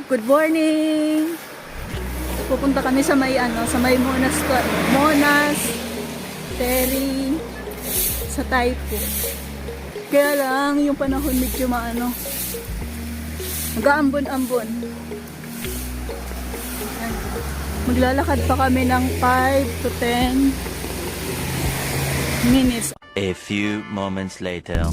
Good morning! Pupunta kami sa may sa may Monastery sa Taipo. Kaya lang yung panahon medyo nag-aambon-ambon. Maglalakad pa kami ng 5 to 10 minutes. A few moments later.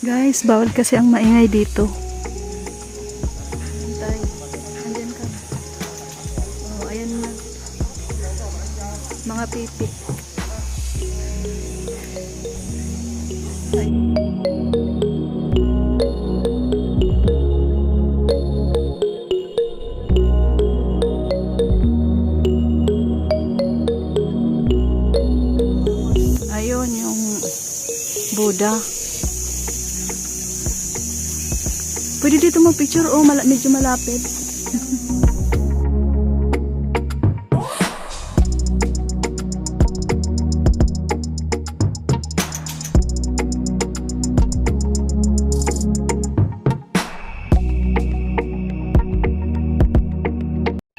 Guys, bawal kasi ang maingay dito. Andyan ka. Oh, ayan na. Mga pipi. Ay. Ayun yung Buddha. Pwede dito mag-picture. Oh, medyo malapit.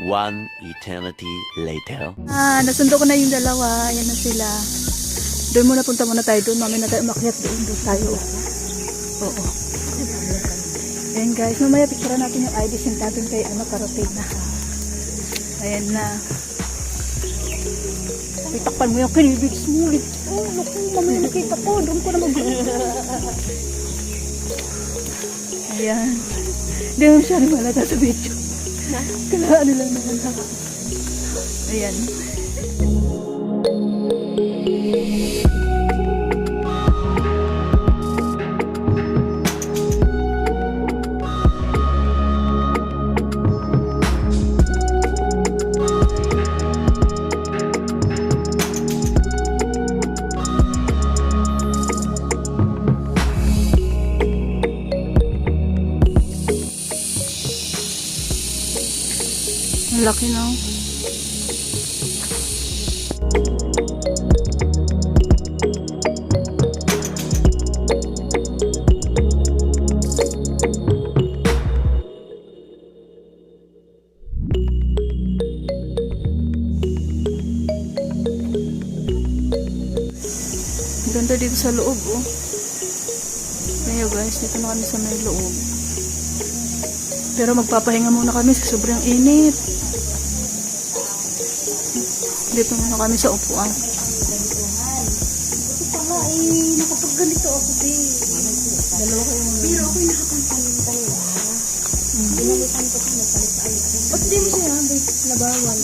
One eternity later. Nasundo ko na yung dalawa. Ayan na sila. Doon muna, punta muna tayo doon. Mamaya na tayo umakyat doon. Doon tayo. Oo. Ayan guys, mamaya picture natin yung ID sin natin kay Karatina. Ayan na. Pitakpan mo yung kinibig smulit. Oh, naku, mamaya nakita ko. Doon ko na Ayan. Hindi mo siya rin malata sa video. Kailangan nila naman lang. Ayan. Ang laki na. Ganda dito sa loob, oh. Kaya guys, dito na kami sa may loob. Pero magpapahinga muna kami sa sobrang init. Dito muna kami sa upuan. Ito pa nga nakapagganito ako dalawa kayo muna. Pero ako'y nakapantalin kanila. Ginalitan ko kung nagpalit-palit. Ba't di mo siya nabawal?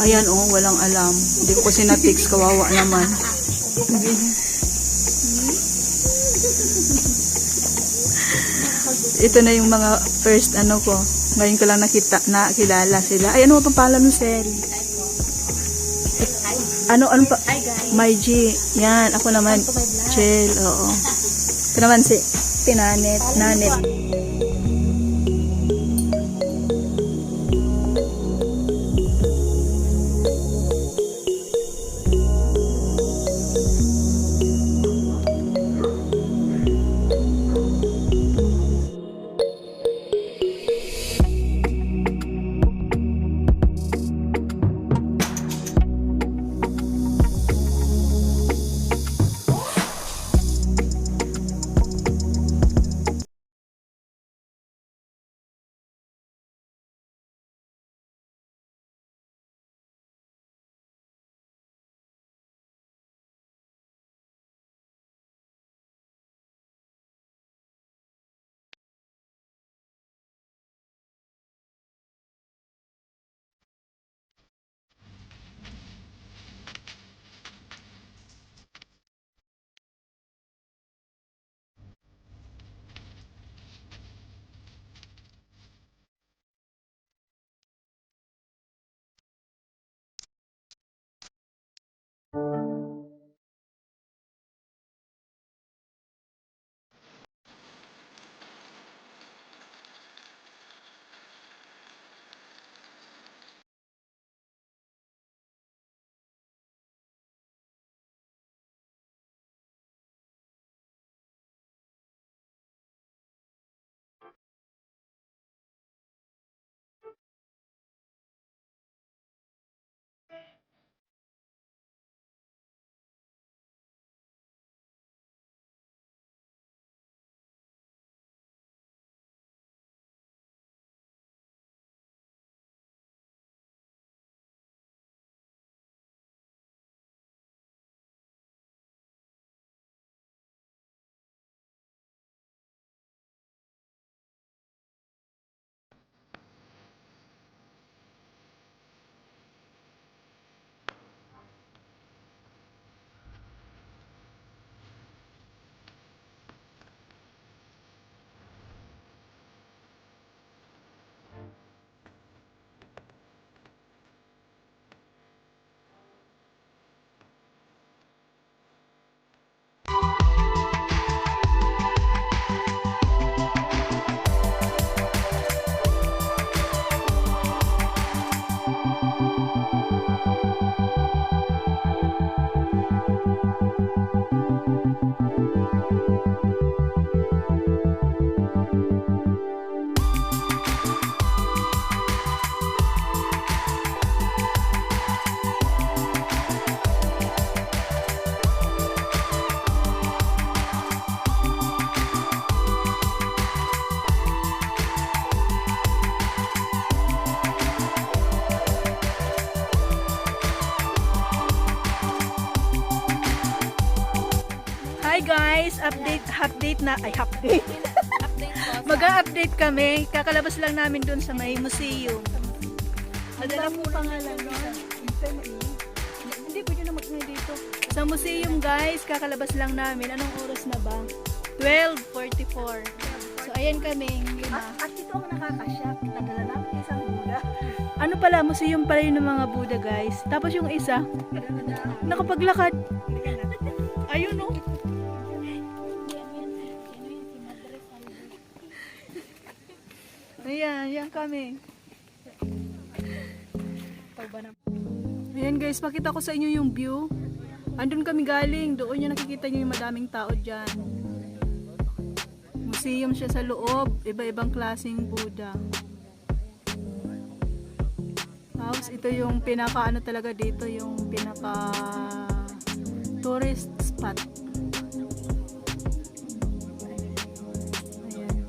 Ayan, oh, walang alam. Hindi ko kasi na-text, kawawa naman. Ito na yung mga first ko. Ngayon ko lang nakilala sila. Ay, ano pa pala ng Sel? Ano pa? Hi guys. My G. Yan, ako naman. Chel, oo. Ito naman si Nanet. Hi guys, update na, update. Mag-a-update kami. Kakalabas lang namin dun sa may museum. Madala po pangalan nun. Hindi, pwede na mag-ngayon dito. Sa museum guys, kakalabas lang namin. Anong oras na ba? 12:44. So ayan kami, lima. At ito ang nakakasya. Nadala namin isang Buddha. Ano pala, museum pala yun ng mga Buddha guys. Tapos yung isa, nakapaglakad. Ayun oh. Ayan, yan kami. Ayan guys, pakita ko sa inyo yung view. Andun kami galing, doon yung nakikita nyo yung madaming tao dyan. Museum siya sa loob, iba-ibang klaseng Buddha. Tapos ito yung pinaka ano talaga dito, yung pinaka tourist spot. Ayan.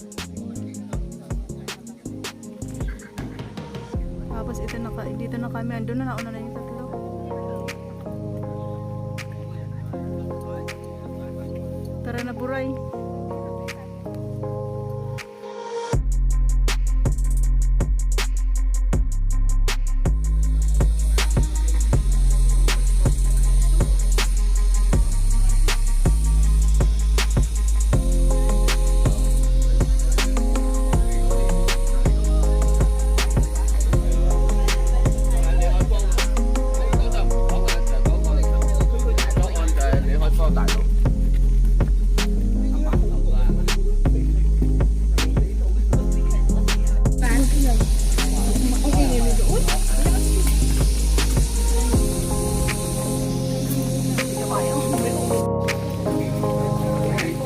Tapos ito dito na kami, andun na nauna na yung tatlo. Tara na buray.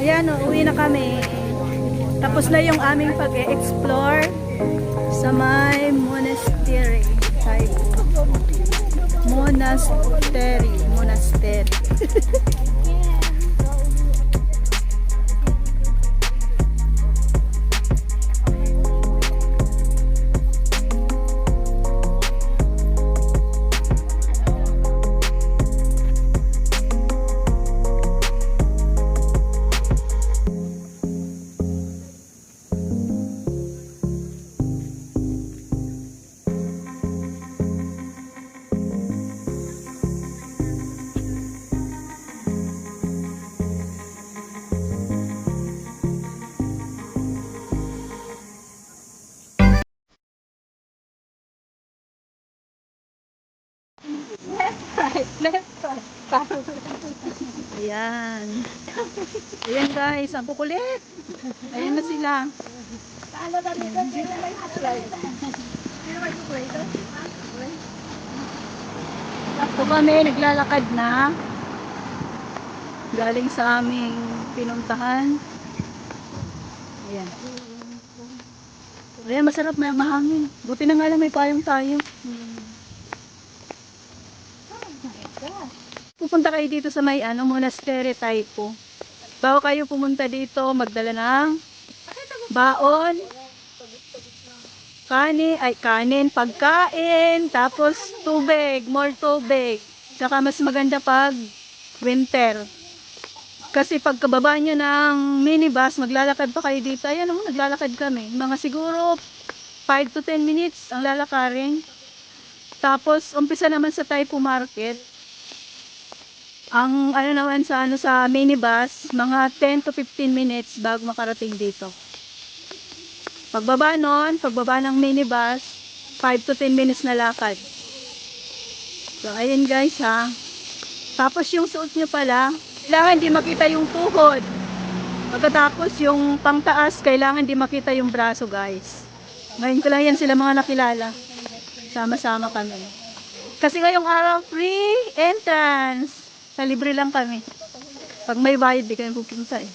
Ayan, uwi na kami. Tapos na yung aming pag-e-explore sa may monastery. Monastery. Left right. Ayan. Ayan guys, ang kukulit. Ayan na sila. Ako kami naglalakad na. Galing sa aming pinuntahan. Ayan. Ayan, masarap, may mahangin. Buti na nga lang may payong tayo. Pupunta kayo dito sa may monastery Taipo. Bago kayo pumunta dito, magdala ng baon, kanin, pagkain, tapos tubig, more tubig. Saka mas maganda pag winter. Kasi pagkababa nyo ng minibus, maglalakad pa kayo dito. Ayan naman, naglalakad kami. Mga siguro 5 to 10 minutes ang lalakarin. Tapos, umpisa naman sa Taipo Market. Ang naman sa minibus, mga 10 to 15 minutes bago makarating dito. Pagbaba ng minibus, 5 to 10 minutes na lakad. So, ayun guys ha. Tapos yung suot nyo pala, kailangan di makita yung tuhod. Pagkatapos yung pangtaas, kailangan di makita yung braso guys. Ngayon ko lang yan sila mga nakilala. Sama-sama kami. Kasi ngayong araw, free entrance. Sa libre lang kami. Pag may bayad, di kami pupunta eh.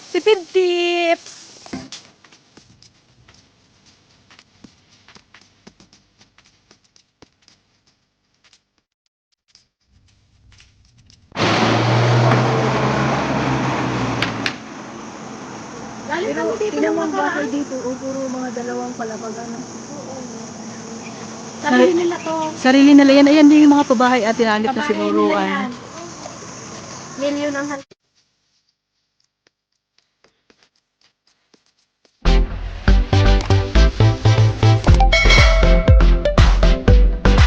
Tipid tips! Galing kami dito ng mga bahay dito. O puro mga dalawang palapag Sarili nila to. Sarili nila yan. Ayan din yung mga pabahay at tinanip na siguruan. Milyon ang hal.